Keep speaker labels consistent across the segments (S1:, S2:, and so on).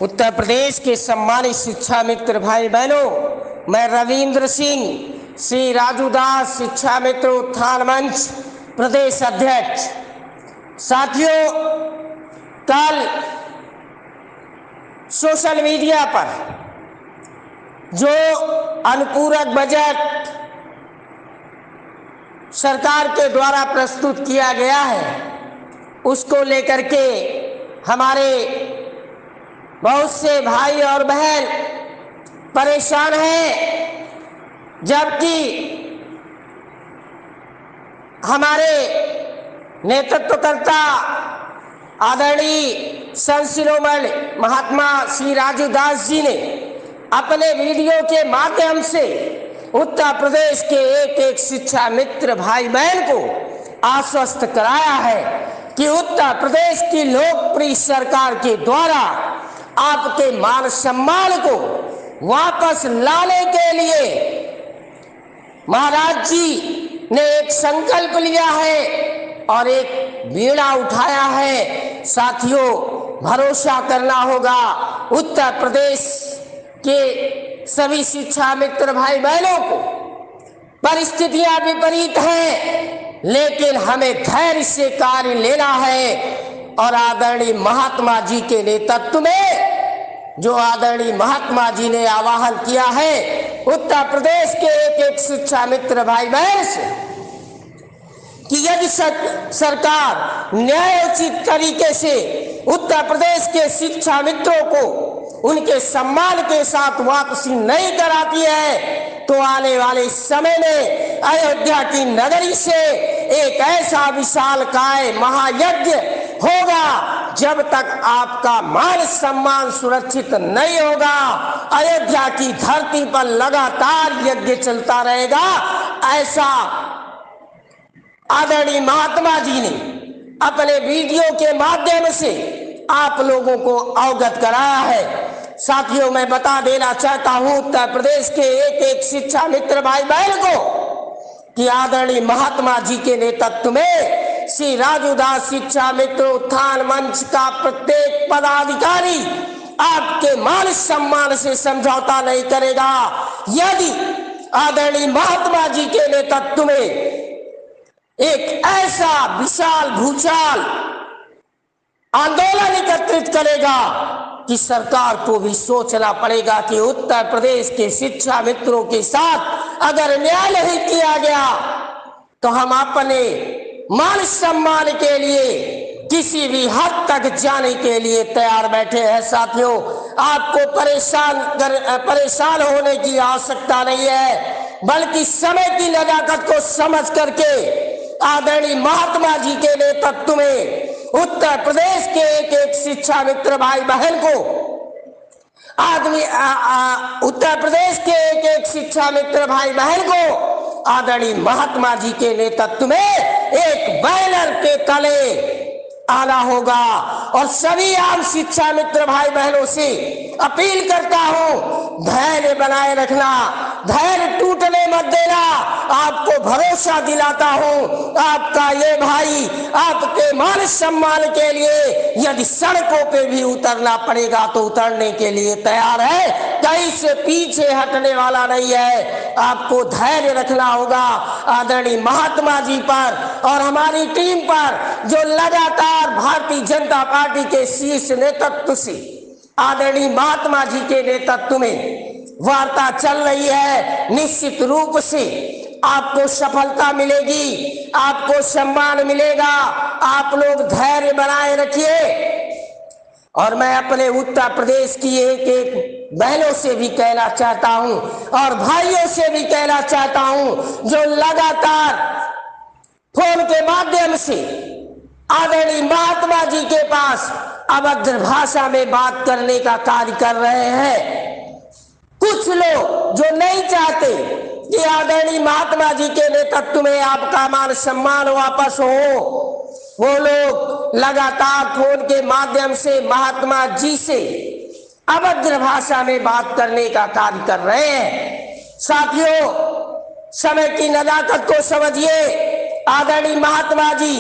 S1: उत्तर प्रदेश के सम्मानित शिक्षा मित्र भाई बहनों, मैं रविंद्र सिंह श्री राजूदास शिक्षा मित्र उत्थान मंच प्रदेश अध्यक्ष। साथियों, कल सोशल मीडिया पर जो अनुपूरक बजट सरकार के द्वारा प्रस्तुत किया गया है, उसको लेकर के हमारे बहुत से भाई और बहन परेशान हैं, जबकि हमारे नेतृत्वकर्ता आदरणीय संत शिरोमणि महात्मा श्री राजूदास जी ने अपने वीडियो के माध्यम से उत्तर प्रदेश के एक एक शिक्षा मित्र भाई बहन को आश्वस्त कराया है कि उत्तर प्रदेश की लोकप्रिय सरकार के द्वारा आपके मान सम्मान को वापस लाने के लिए महाराज जी ने एक संकल्प लिया है और एक बीड़ा उठाया है। साथियों, भरोसा करना होगा, उत्तर प्रदेश के सभी शिक्षा मित्र भाई बहनों को परिस्थितियां विपरीत हैं, लेकिन हमें धैर्य से कार्य लेना है। और आदरणीय महात्मा जी के नेतृत्व में जो आदरणीय महात्मा जी ने आह्वान किया है उत्तर प्रदेश के एक एक शिक्षा मित्र भाई बहन से कि यदि सरकार न्यायोचित तरीके से उत्तर प्रदेश के शिक्षा मित्रों को उनके सम्मान के साथ वापसी नहीं कराती है, तो आने वाले समय में अयोध्या की नगरी से एक ऐसा विशालकाय महायज्ञ होगा, जब तक आपका मान सम्मान सुरक्षित नहीं होगा अयोध्या की धरती पर लगातार यज्ञ चलता रहेगा। ऐसा आदरणीय महात्मा जी ने अपने वीडियो के माध्यम से आप लोगों को अवगत कराया है। साथियों, मैं बता देना चाहता हूं उत्तर प्रदेश के एक एक शिक्षा मित्र भाई बहन को कि आदरणीय महात्मा जी के नेतृत्व में श्री राजूदास शिक्षा मित्र उत्थान मंच का प्रत्येक पदाधिकारी आपके मान सम्मान से समझौता नहीं करेगा। यदि आदरणीय महात्मा जी के नेतृत्व में एक ऐसा विशाल भूचाल आंदोलन एकत्रित करेगा कि सरकार को भी सोचना पड़ेगा कि उत्तर प्रदेश के शिक्षा मित्रों के साथ अगर न्याय नहीं किया गया तो हम अपने मान सम्मान के लिए किसी भी हद तक जाने के लिए तैयार बैठे हैं। साथियों, आपको परेशान होने की आवश्यकता नहीं है, बल्कि समय की नजाकत को समझ करके आदरणीय महात्मा जी के नेतृत्व में उत्तर प्रदेश के एक एक शिक्षा मित्र भाई बहन को उत्तर प्रदेश के एक एक शिक्षा मित्र भाई बहन को आदरणीय महात्मा जी के नेतृत्व में एक बैनर के तले आना होगा। और सभी आम शिक्षा मित्र भाई बहनों से अपील करता हूं, धैर्य बनाए रखना, धैर्य टूटने मत देना। आपको भरोसा दिलाता हूं, आपका ये भाई आपके मान सम्मान के लिए यदि सड़कों पे भी उतरना पड़ेगा तो उतरने के लिए तैयार है, कहीं से पीछे हटने वाला नहीं है। आपको धैर्य रखना होगा आदरणीय महात्मा जी पर और हमारी टीम पर, जो लगातार भारतीय जनता पार्टी के शीर्ष नेतृत्व से आदरणीय महात्मा जी के नेतृत्व में वार्ता चल रही है। निश्चित रूप से आपको सफलता मिलेगी, आपको सम्मान मिलेगा। आप लोग धैर्य बनाए रखिए। और मैं अपने उत्तर प्रदेश की एक एक बहनों से भी कहना चाहता हूं और भाइयों से भी कहना चाहता हूं, जो लगातार फोन के माध्यम से आदरणीय महात्मा जी के पास अभद्र भाषा में बात करने का कार्य कर रहे हैं। कुछ लोग जो नहीं चाहते कि आदरणीय महात्मा जी के नेतृत्व में आपका मान सम्मान वापस हो, वो लोग लगातार फोन के माध्यम से महात्मा जी से अभद्र भाषा में बात करने का कार्य कर रहे हैं। साथियों, समय की नजाकत को समझिए। आदरणीय महात्मा जी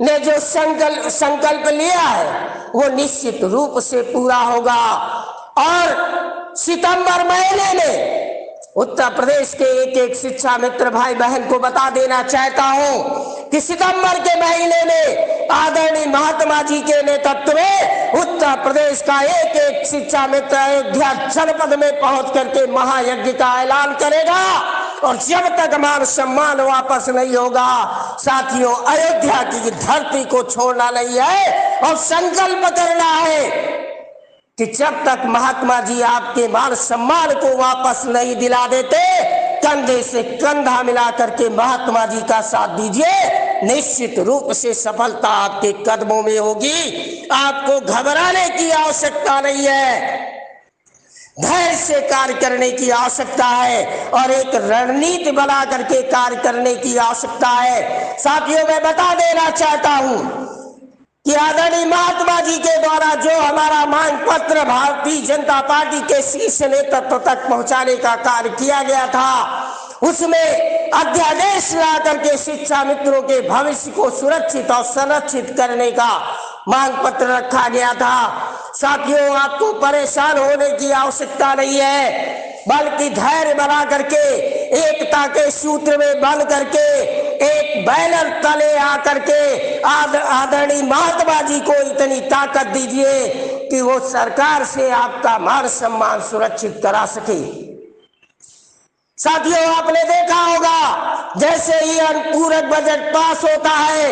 S1: ने जो संकल्प लिया है वो निश्चित रूप से पूरा होगा। और सितंबर महीने में उत्तर प्रदेश के एक एक शिक्षा मित्र भाई बहन को बता देना चाहता हूं कि सितंबर के महीने में आदरणीय महात्मा जी के नेतृत्व में उत्तर प्रदेश का एक एक शिक्षा मित्र अयोध्या जनपद में पहुंच करके महायज्ञ का ऐलान करेगा। और जब तक मान सम्मान वापस नहीं होगा साथियों, अयोध्या की धरती को छोड़ना नहीं है और संकल्प करना है कि जब तक महात्मा जी आपके मान सम्मान को वापस नहीं दिला देते, कंधे से कंधा मिला करके महात्मा जी का साथ दीजिए। निश्चित रूप से सफलता आपके कदमों में होगी। आपको घबराने की आवश्यकता नहीं है, धैर्य से कार्य करने की आवश्यकता है और एक रणनीति बना करके कार्य करने की आवश्यकता है। साथियों, मैं बता देना चाहता हूं कि आदरणीय महात्मा जी के द्वारा जो हमारा मांग पत्र भारतीय जनता पार्टी के शीर्ष नेतृत्व तक पहुंचाने का कार्य किया गया था, उसमें अध्यादेश ला करके शिक्षा मित्रों के भविष्य को सुरक्षित और संरक्षित करने का मांग पत्र रखा गया था। साथियों, आपको परेशान होने की आवश्यकता नहीं है, बल्कि धैर्य बना करके एकता के सूत्र में बंध करके एक बैनर तले आकर के आदरणीय महात्मा जी को इतनी ताकत दीजिए कि वो सरकार से आपका मान सम्मान सुरक्षित करा सके। साथियों, आपने देखा होगा जैसे ही अनुपूरक बजट पास होता है,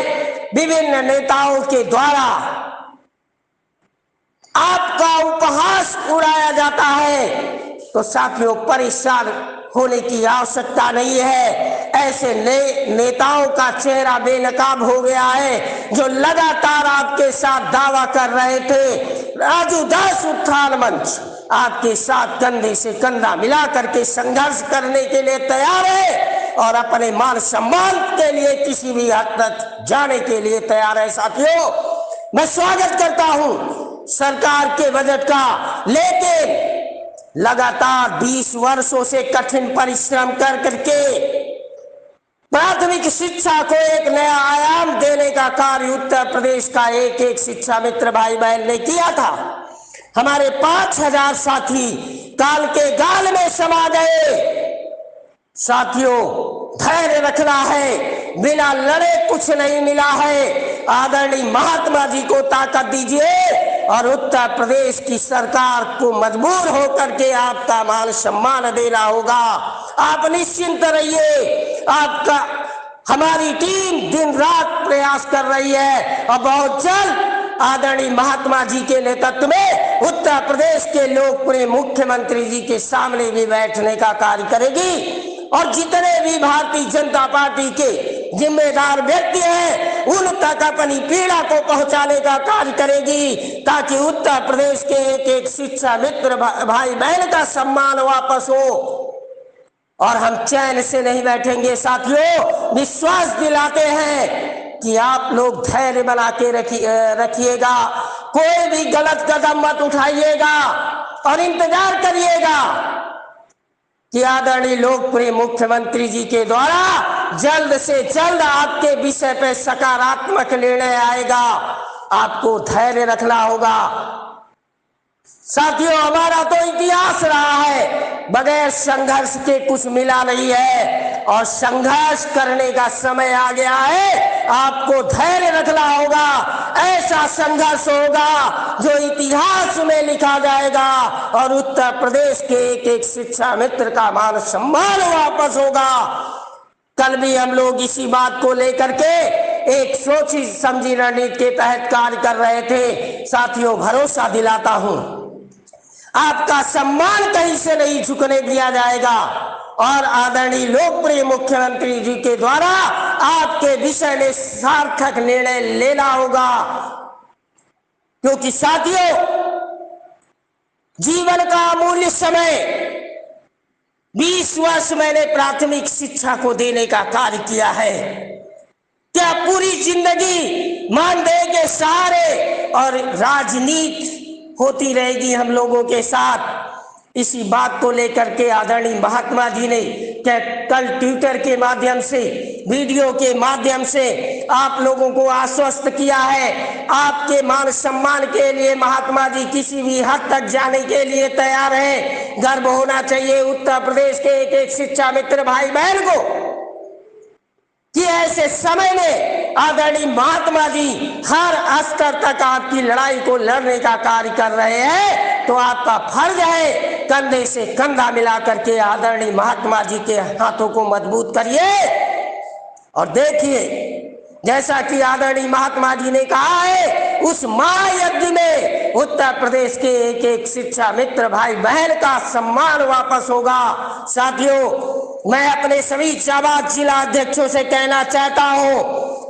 S1: विभिन्न नेताओं के द्वारा आपका उपहास उड़ाया जाता है, तो साथियों परेशान होने की आवश्यकता नहीं है। ऐसे नेताओं का चेहरा बेनकाब हो गया है जो लगातार आपके साथ दावा कर रहे थे। राजू दास उत्थान मंच आपके साथ कंधे से कंधा मिला करके संघर्ष करने के लिए तैयार है और अपने मान सम्मान के लिए किसी भी हद तक जाने के लिए तैयार है। साथियों, मैं स्वागत करता हूं सरकार के बजट का, लेकिन लगातार 20 वर्षों से कठिन परिश्रम कर करके प्राथमिक शिक्षा को एक नया आयाम देने का कार्य उत्तर प्रदेश का एक एक शिक्षा मित्र भाई बहन ने किया था। हमारे 5000 साथी काल के गाल में समा गए। साथियों, धैर्य रखना है, बिना लड़े कुछ नहीं मिला है। आदरणीय महात्मा जी को ताकत दीजिए और उत्तर प्रदेश की सरकार को मजबूर होकर के आपका मान सम्मान देना होगा। आप निश्चिंत रहिए, आपका हमारी टीम दिन रात प्रयास कर रही है और बहुत जल्द आदरणीय महात्मा जी के नेतृत्व में उत्तर प्रदेश के लोकप्रिय मुख्यमंत्री जी के सामने भी बैठने का कार्य करेगी और जितने भी भारतीय जनता पार्टी के जिम्मेदार व्यक्ति हैं उन तक अपनी पीड़ा को पहुंचाने का कार्य करेगी, ताकि उत्तर प्रदेश के एक एक शिक्षा मित्र भाई बहन का सम्मान वापस हो। और हम चैन से नहीं बैठेंगे। साथियों, विश्वास दिलाते हैं कि आप लोग धैर्य बना के रखिएगा, कोई भी गलत कदम मत उठाइएगा और इंतजार करिएगा कि आदरणीय लोकप्रिय मुख्यमंत्री जी के द्वारा जल्द से जल्द आपके विषय पे सकारात्मक निर्णय आएगा। आपको धैर्य रखना होगा। साथियों, हमारा तो इतिहास रहा है, बगैर संघर्ष के कुछ मिला नहीं है और संघर्ष करने का समय आ गया है। आपको धैर्य रखना होगा। ऐसा संघर्ष होगा जो इतिहास में लिखा जाएगा और उत्तर प्रदेश के एक एक शिक्षा मित्र का मान सम्मान वापस होगा। कल भी हम लोग इसी बात को लेकर के एक सोची समझी रणनीति के तहत कार्य कर रहे थे। साथियों, भरोसा दिलाता हूं आपका सम्मान कहीं से नहीं झुकने दिया जाएगा और आदरणीय लोकप्रिय मुख्यमंत्री जी के द्वारा आपके विषय में सार्थक निर्णय लेना होगा। क्योंकि साथियों, जीवन का अमूल्य समय 20 वर्ष मैंने प्राथमिक शिक्षा को देने का कार्य किया है। क्या पूरी जिंदगी मानदेय के सहारे और राजनीति होती रहेगी हम लोगों के साथ? इसी बात को लेकर के आदरणीय महात्मा जी ने कल ट्विटर के माध्यम से, वीडियो के माध्यम से आप लोगों को आश्वस्त किया है। आपके मान सम्मान के लिए महात्मा जी किसी भी हद तक जाने के लिए तैयार हैं। गर्व होना चाहिए उत्तर प्रदेश के एक एक शिक्षा मित्र भाई बहन को कि ऐसे समय में आदरणीय महात्मा जी हर स्तर तक आपकी लड़ाई को लड़ने का कार्य कर रहे हैं। तो आपका फर्ज है कंधे से कंधा मिला करके आदरणीय महात्मा जी के हाथों को मजबूत करिए। और देखिए, जैसा कि आदरणीय महात्मा जी ने कहा है, उस महायज्ञ में उत्तर प्रदेश के एक एक शिक्षा मित्र भाई बहन का सम्मान वापस होगा। साथियों, मैं अपने सभी जाबाज जिला अध्यक्षों से कहना चाहता हूं,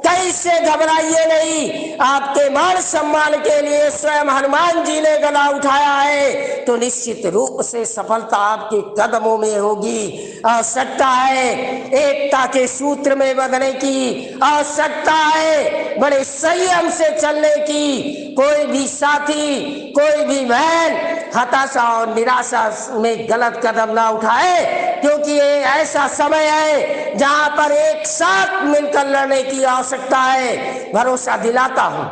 S1: कहीं से घबराइए नहीं। आपके मान सम्मान के लिए स्वयं हनुमान जी ने गदा उठाया है, तो निश्चित रूप से सफलता आपके कदमों में होगी। आवश्यकता है एकता के सूत्र में बंधने की, आवश्यकता है बड़े संयम से चलने की। कोई भी साथी, कोई भी बहन हताशा और निराशा में गलत कदम ना उठाए, क्योंकि ये ऐसा समय है जहां पर एक साथ मिलकर लड़ने की आवश्यकता है। भरोसा दिलाता हूं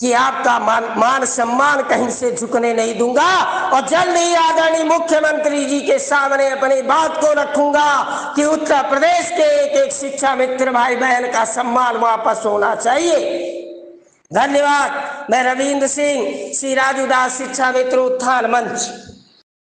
S1: कि आपका मान सम्मान कहीं से झुकने नहीं दूंगा और जल्द ही आदरणीय मुख्यमंत्री जी के सामने अपनी बात को रखूंगा कि उत्तर प्रदेश के एक एक शिक्षा मित्र भाई बहन का सम्मान वापस होना चाहिए। धन्यवाद। मैं रविंद्र सिंह, श्री राजूदास शिक्षा मित्र उत्थान मंच।